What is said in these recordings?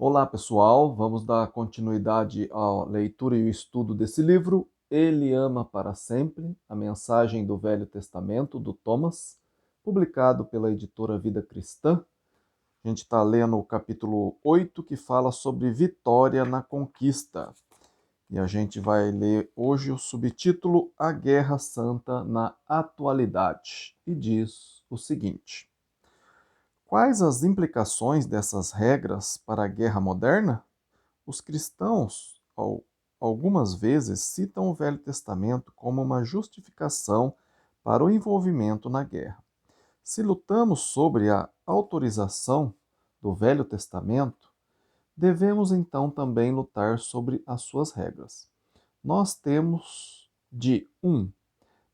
Olá, pessoal. Vamos dar continuidade à leitura e o estudo desse livro, Ele Ama para Sempre, a mensagem do Velho Testamento, do Thomas, publicado pela editora Vida Cristã. A gente está lendo o capítulo 8, que fala sobre vitória na conquista. E a gente vai ler hoje o subtítulo A Guerra Santa na Atualidade. E diz o seguinte: quais as implicações dessas regras para a guerra moderna? Os cristãos, algumas vezes, citam o Velho Testamento como uma justificação para o envolvimento na guerra. Se lutamos sobre a autorização do Velho Testamento, devemos então também lutar sobre as suas regras. Nós temos de 1.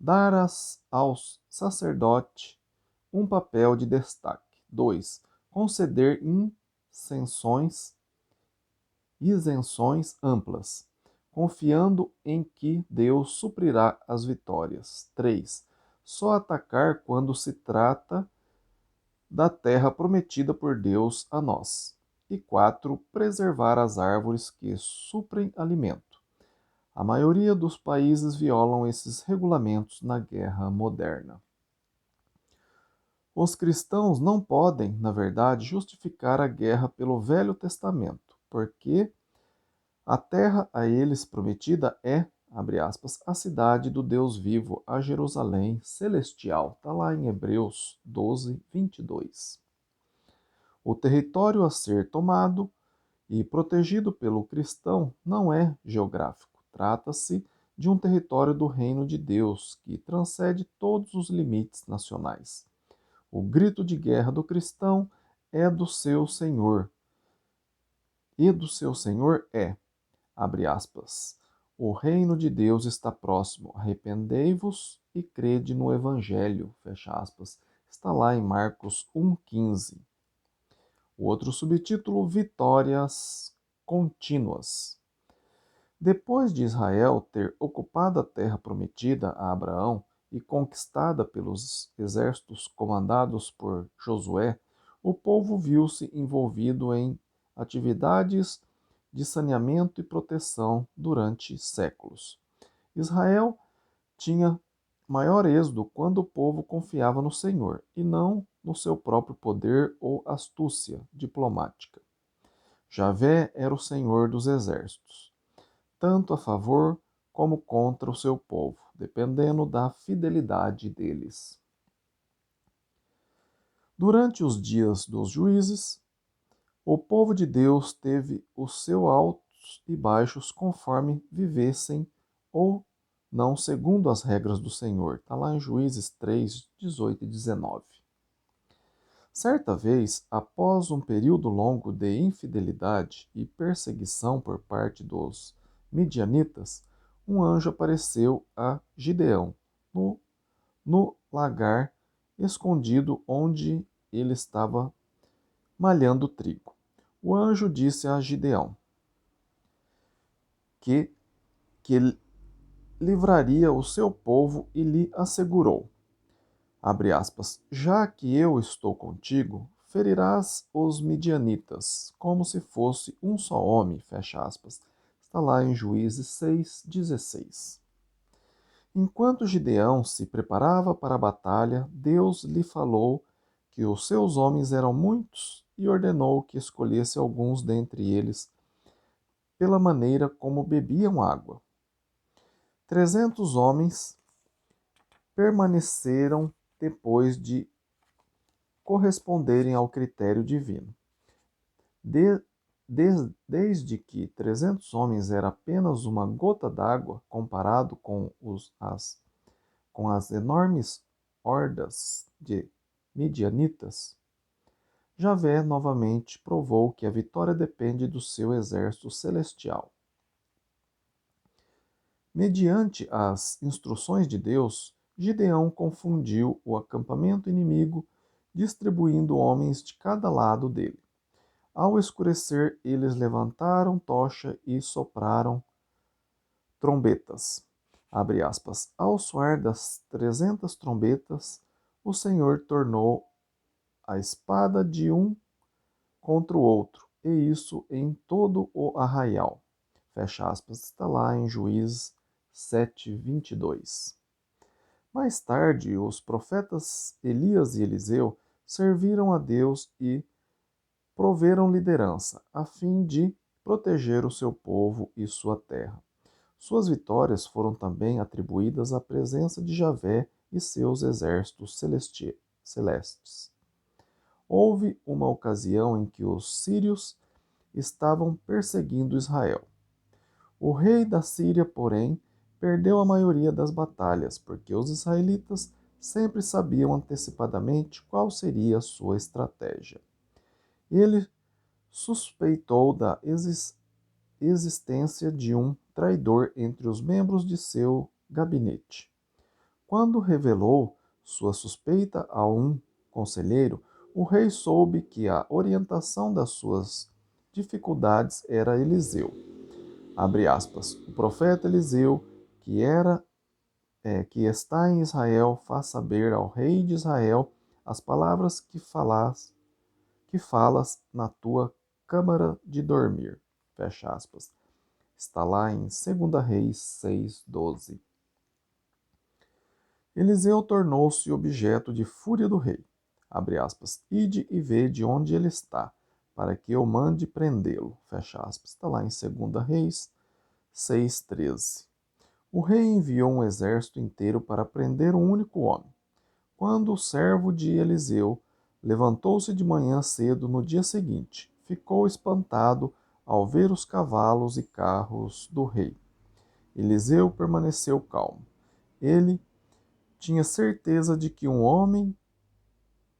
Dar aos sacerdotes um papel de destaque. 2. Conceder isenções amplas, confiando em que Deus suprirá as vitórias. 3. Só atacar quando se trata da terra prometida por Deus a nós. E 4. Preservar as árvores que suprem alimento. A maioria dos países violam esses regulamentos na guerra moderna. Os cristãos não podem, na verdade, justificar a guerra pelo Velho Testamento, porque a terra a eles prometida é, abre aspas, a cidade do Deus vivo, a Jerusalém celestial. Está lá em Hebreus 12, 22. O território a ser tomado e protegido pelo cristão não é geográfico. Trata-se de um território do reino de Deus que transcende todos os limites nacionais. O grito de guerra do cristão é do seu Senhor. E do seu Senhor é, abre aspas, o reino de Deus está próximo, arrependei-vos e crede no Evangelho, fecha aspas. Está lá em Marcos 1,15. O outro subtítulo, Vitórias Contínuas. Depois de Israel ter ocupado a terra prometida a Abraão e conquistada pelos exércitos comandados por Josué, o povo viu-se envolvido em atividades de saneamento e proteção durante séculos. Israel tinha maior êxodo quando o povo confiava no Senhor e não no seu próprio poder ou astúcia diplomática. Javé era o Senhor dos exércitos, tanto a favor como contra o seu povo, dependendo da fidelidade deles. Durante os dias dos juízes, o povo de Deus teve os seus altos e baixos conforme vivessem ou não segundo as regras do Senhor. Está lá em Juízes 3, 18 e 19. Certa vez, após um período longo de infidelidade e perseguição por parte dos midianitas, um anjo apareceu a Gideão no lagar escondido onde ele estava malhando trigo. O anjo disse a Gideão que livraria o seu povo e lhe assegurou, abre aspas, já que eu estou contigo, ferirás os midianitas, como se fosse um só homem, fecha aspas. Está lá em Juízes 6:16. Enquanto Gideão se preparava para a batalha, Deus lhe falou que os seus homens eram muitos e ordenou que escolhesse alguns dentre eles pela maneira como bebiam água. 300 homens permaneceram depois de corresponderem ao critério divino. Desde que 300 homens era apenas uma gota d'água comparado com as enormes hordas de midianitas, Javé novamente provou que a vitória depende do seu exército celestial. Mediante as instruções de Deus, Gideão confundiu o acampamento inimigo, distribuindo homens de cada lado dele. Ao escurecer, eles levantaram tocha e sopraram trombetas. Abre aspas. Ao soar das 300 trombetas, o Senhor tornou a espada de um contra o outro, e isso em todo o arraial. Fecha aspas, está lá em Juízes 7:22. Mais tarde, os profetas Elias e Eliseu serviram a Deus e proveram liderança, a fim de proteger o seu povo e sua terra. Suas vitórias foram também atribuídas à presença de Javé e seus exércitos celestes. Houve uma ocasião em que os sírios estavam perseguindo Israel. O rei da Síria, porém, perdeu a maioria das batalhas, porque os israelitas sempre sabiam antecipadamente qual seria a sua estratégia. Ele suspeitou da existência de um traidor entre os membros de seu gabinete. Quando revelou sua suspeita a um conselheiro, o rei soube que a orientação das suas dificuldades era Eliseu. Abre aspas. O profeta Eliseu, que está em Israel, faz saber ao rei de Israel as palavras que falas na tua câmara de dormir. Fecha aspas. Está lá em 2 Reis 6:12. Eliseu tornou-se objeto de fúria do rei. Abre aspas. Ide e vede onde ele está, para que eu mande prendê-lo. Fecha aspas. Está lá em 2 Reis 6:13. O rei enviou um exército inteiro para prender um único homem. Quando o servo de Eliseu levantou-se de manhã cedo no dia seguinte, ficou espantado ao ver os cavalos e carros do rei. Eliseu permaneceu calmo. Ele tinha certeza de que um homem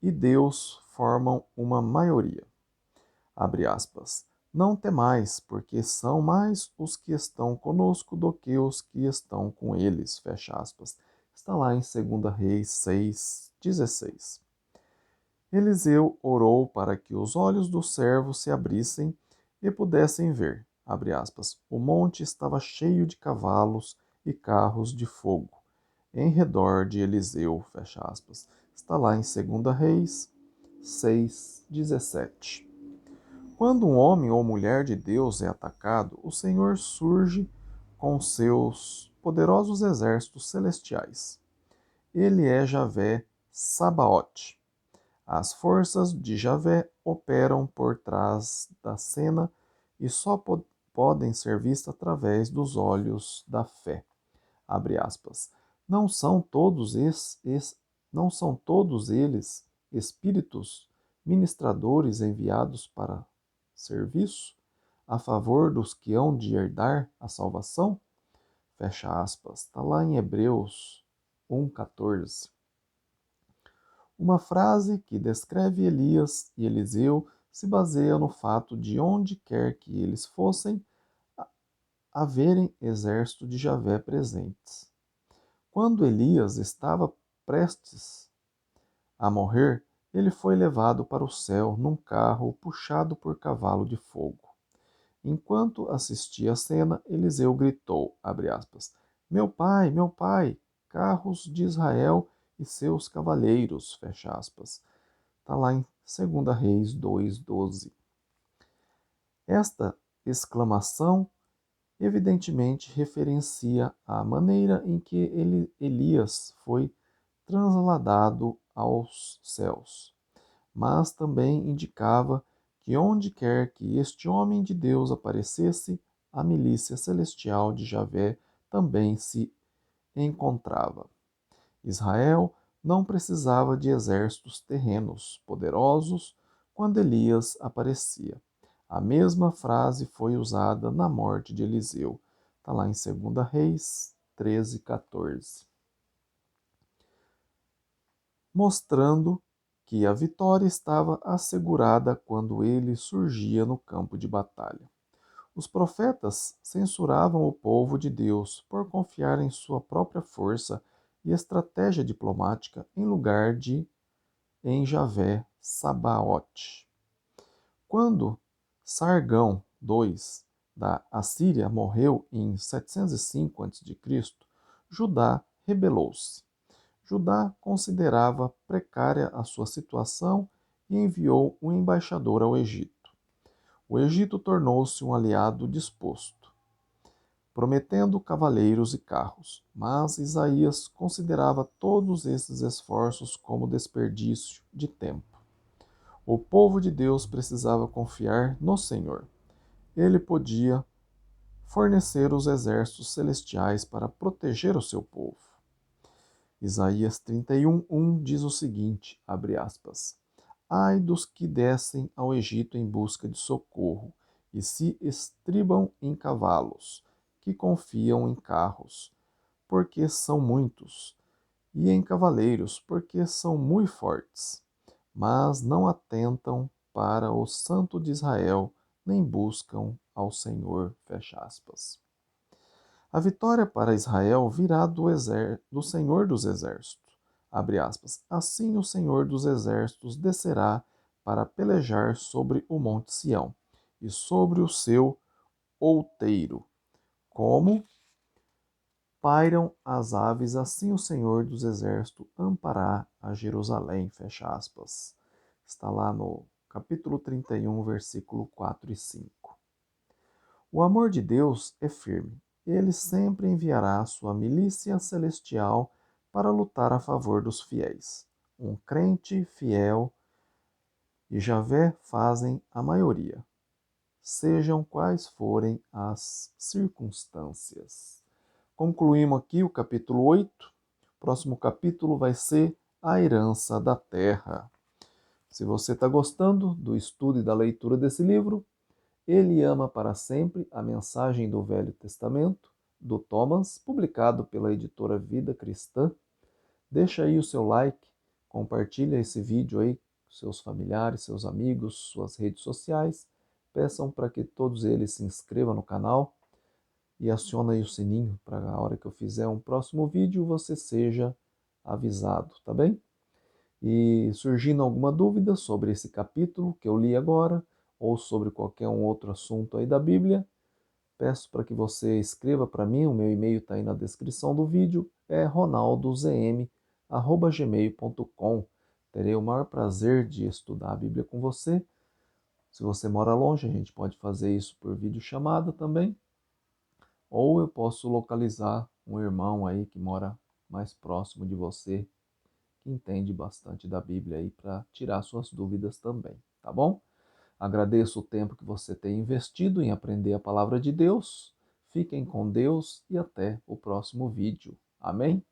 e Deus formam uma maioria. Abre aspas. Não temais, porque são mais os que estão conosco do que os que estão com eles. Fecha aspas. Está lá em 2 Reis 6:16. Eliseu orou para que os olhos do servo se abrissem e pudessem ver. Abre aspas. O monte estava cheio de cavalos e carros de fogo em redor de Eliseu. Fecha aspas. Está lá em 2 Reis 6:17. Quando um homem ou mulher de Deus é atacado, o Senhor surge com seus poderosos exércitos celestiais. Ele é Javé Sabaote. As forças de Javé operam por trás da cena e só podem ser vistas através dos olhos da fé. Abre aspas. Não são todos não são todos eles espíritos ministradores enviados para serviço a favor dos que hão de herdar a salvação? Fecha aspas. Está lá em Hebreus 1:14. Uma frase que descreve Elias e Eliseu se baseia no fato de onde quer que eles fossem haverem exército de Javé presentes. Quando Elias estava prestes a morrer, ele foi levado para o céu num carro puxado por cavalo de fogo. Enquanto assistia a cena, Eliseu gritou, abre aspas, meu pai, carros de Israel e seus cavaleiros, fecha aspas. Está lá em 2 Reis 2:12. Esta exclamação evidentemente referencia a maneira em que Elias foi transladado aos céus, mas também indicava que onde quer que este homem de Deus aparecesse, a milícia celestial de Javé também se encontrava. Israel não precisava de exércitos terrenos poderosos quando Elias aparecia. A mesma frase foi usada na morte de Eliseu. Está lá em 2 Reis 13:14. Mostrando que a vitória estava assegurada quando ele surgia no campo de batalha. Os profetas censuravam o povo de Deus por confiar em sua própria força e estratégia diplomática em lugar de em Javé Sabaote. Quando Sargão II da Assíria morreu em 705 a.C., Judá rebelou-se. Judá considerava precária a sua situação e enviou um embaixador ao Egito. O Egito tornou-se um aliado disposto, prometendo cavaleiros e carros, mas Isaías considerava todos esses esforços como desperdício de tempo. O povo de Deus precisava confiar no Senhor. Ele podia fornecer os exércitos celestiais para proteger o seu povo. Isaías 31:1 diz o seguinte, abre aspas, Ai dos que descem ao Egito em busca de socorro e se estribam em cavalos, que confiam em carros, porque são muitos, e em cavaleiros, porque são muito fortes, mas não atentam para o Santo de Israel, nem buscam ao Senhor. Fecha aspas. A vitória para Israel virá do Senhor dos Exércitos. Abre aspas. Assim o Senhor dos Exércitos descerá para pelejar sobre o monte Sião e sobre o seu outeiro. Como pairam as aves, assim o Senhor dos Exércitos ampará a Jerusalém. Fecha aspas. Está lá no capítulo 31, versículo 4 e 5. O amor de Deus é firme. Ele sempre enviará sua milícia celestial para lutar a favor dos fiéis. Um crente fiel e Javé fazem a maioria, sejam quais forem as circunstâncias. Concluímos aqui o capítulo 8. O próximo capítulo vai ser a herança da terra. Se você está gostando do estudo e da leitura desse livro, Ele ama para sempre, a mensagem do Velho Testamento, do Thomas, publicado pela editora Vida Cristã. Deixa aí o seu like, compartilha esse vídeo aí com seus familiares, seus amigos, suas redes sociais. Peçam para que todos eles se inscrevam no canal e aciona aí o sininho para a hora que eu fizer um próximo vídeo você seja avisado, tá bem? E surgindo alguma dúvida sobre esse capítulo que eu li agora, ou sobre qualquer um outro assunto aí da Bíblia, peço para que você escreva para mim, o meu e-mail está aí na descrição do vídeo, é ronaldozm@gmail.com. Terei o maior prazer de estudar a Bíblia com você. Se você mora longe, a gente pode fazer isso por videochamada também, ou eu posso localizar um irmão aí que mora mais próximo de você, que entende bastante da Bíblia aí para tirar suas dúvidas também, tá bom? Agradeço o tempo que você tem investido em aprender a palavra de Deus. Fiquem com Deus e até o próximo vídeo. Amém?